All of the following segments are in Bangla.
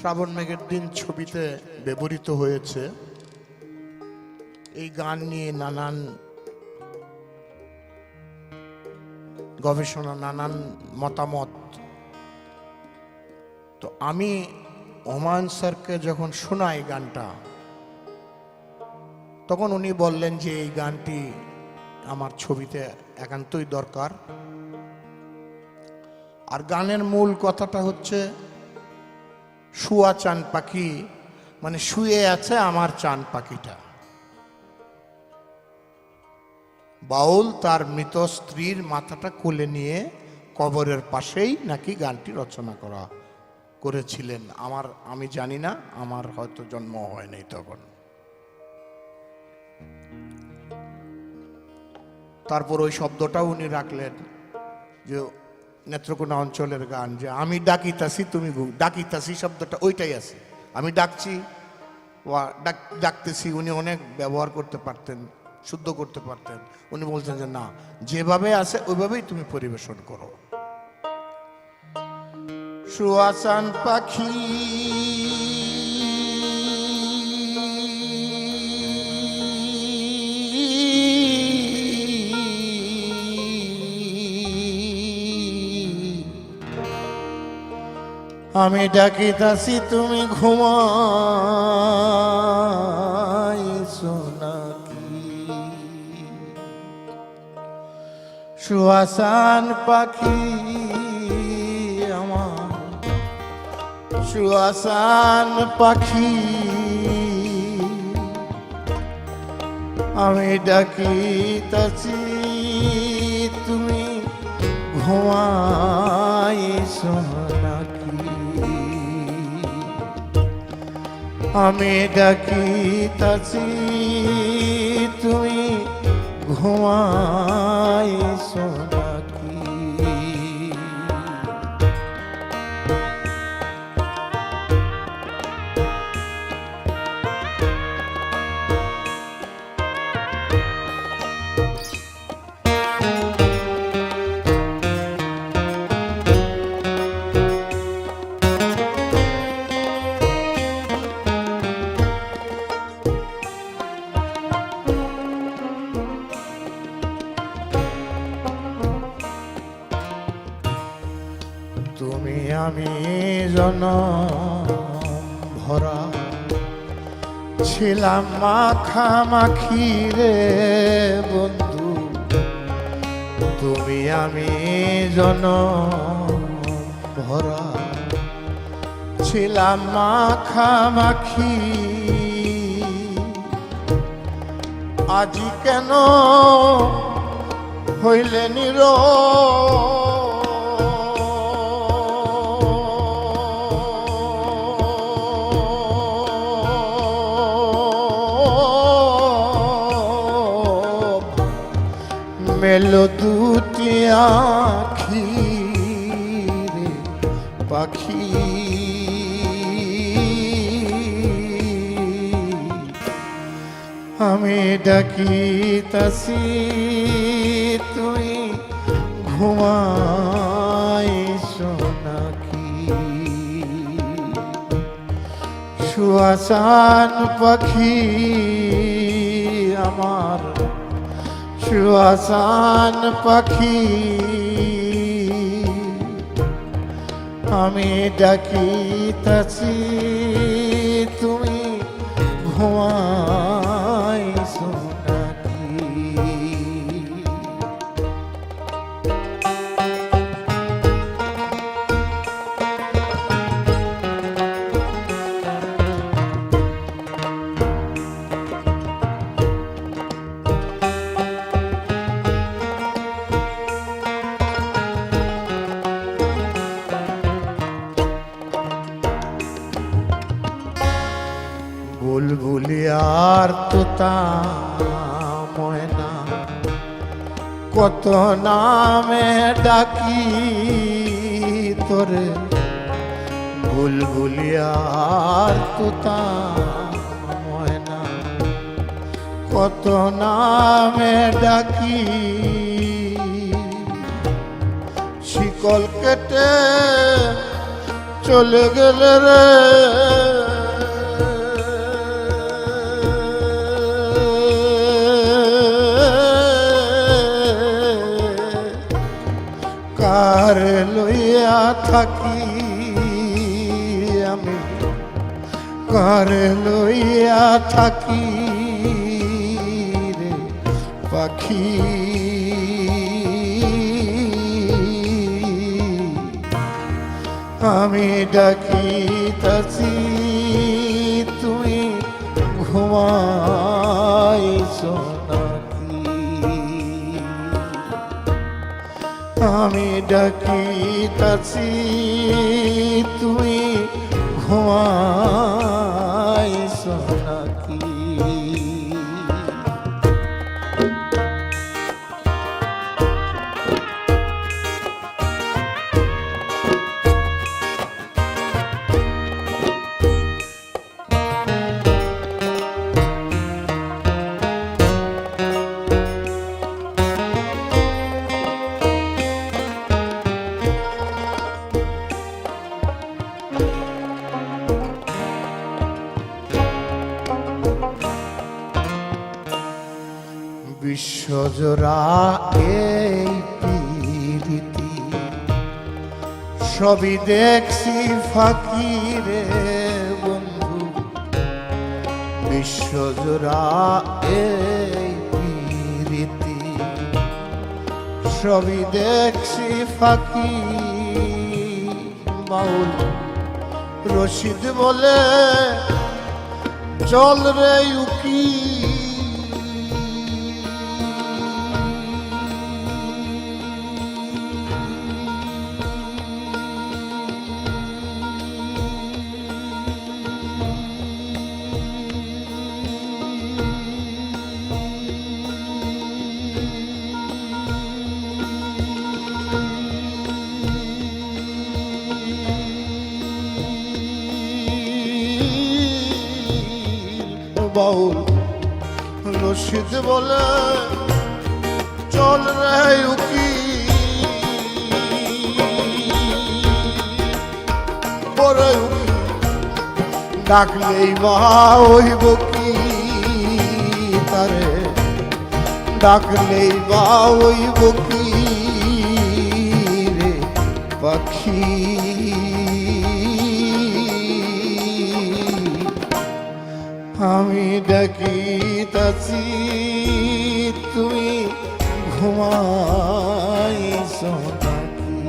শ্রাবণ মেঘের দিন ছবিতে ব্যবহৃত হয়েছে। এই গান নিয়ে নানান গবেষণা, নানান মতামত। তো আমি হুমায়ুন স্যারকে যখন শোনাই গানটা, তখন উনি বললেন যে এই গানটি আমার ছবিতে একান্তই দরকার। আর গানের মূল কথাটা হচ্ছে শুয়া চান পাখি, মানে শুয়ে আছে আমার চান পাখিটা। বাউল তার মৃত স্ত্রীর মাথাটা কোলে নিয়ে কবরের পাশেই নাকি গানটি রচনা করেছিলেন। আমি জানি না, আমার হয়তো জন্ম হয় নাই তখন। তারপর ওই শব্দটাও উনি রাখলেন যে নেত্রকোনা অঞ্চলের গান, যে আমি ডাকিতাছি তুমি ডাকিতাছি শব্দটা ওইটাই আছে। আমি ডাকছি, ডাকতেছি, উনি অনেক ব্যবহার করতে পারতেন, শুদ্ধ করতে পারতেন। উনি বলছেন যে না, যেভাবে আছে ওইভাবেই তুমি পরিবেশন করো। শুয়াচান পাখি আমি ডাকিতাছি তুমি ঘুমাইছো নাকি? শুয়াচান পাখি আমার, শুয়াচান পাখি আমি ডাকিতাছি তুমি ঘুমাইছো নাকি? আমি ডাকিতাছি তুমি ঘুমাইছো নাকি? তুমি আমি জনম ভরা ছিলাম মাখামাখি রে বন্ধু। তুমি আমি জনম ভরা ছিলাম মাখামাখি। আজি কেন হইলে নীরব? মেলো দুটি আখি রে পাখি, আমি ডাকিতাছি তুই ঘুমাইছো নাকি? শুয়াচান পাখি আমার, শুয়াচান পাখি আমি ডাকিতাছি তুমি ঘুমাইছো নাকি? বুলবুলি আর তোতা ময়না কত নামে ডাকি তোরে। বুলবুলি আর তোতা ময়না কত নামে ডাকি। শিকল কেটে চলে গেলে রে কার লইয়া থাকি আমি, কার লইয়া থাকি রে পাখি। আমি ডাকিতাছি তুমি ঘুমাইছো নাকি, আমি ডাকিতাছি তুমি ঘুমাইছো নাকি। বিশ্বজোড়া এই পীরিতি সবই দেখছি ফাঁকি রে বন্ধু, বিশ্বজোড়া এই পীরিতি সবই দেখছি ফাঁকি। বাউল রশিদ বলে চল রে উকি, বাউল রশিদ বলে চল রে উকি, বড় উকি ডাকলেই বা হইব কি তারে, ডাকলেই বা হইব কি রে পাখি। আমি ডাকিতাছি তুমি ঘুমাইছো নাকি,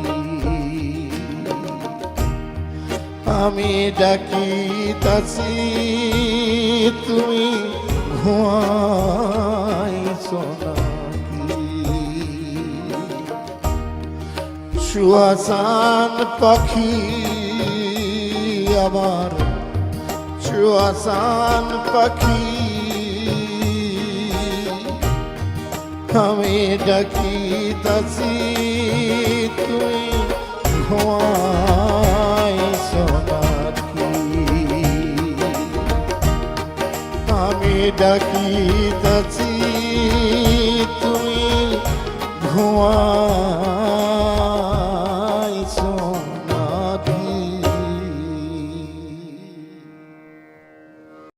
আমি ডাকিতাছি তুমি ঘুমাইছো নাকি। সুহাসান পাখি আমার, সুহাসান পাখি আমি ডাকিতাছি তুমি ঘুমাইছো নাকি, আমি ডাকিতাছি তুমি ঘুমা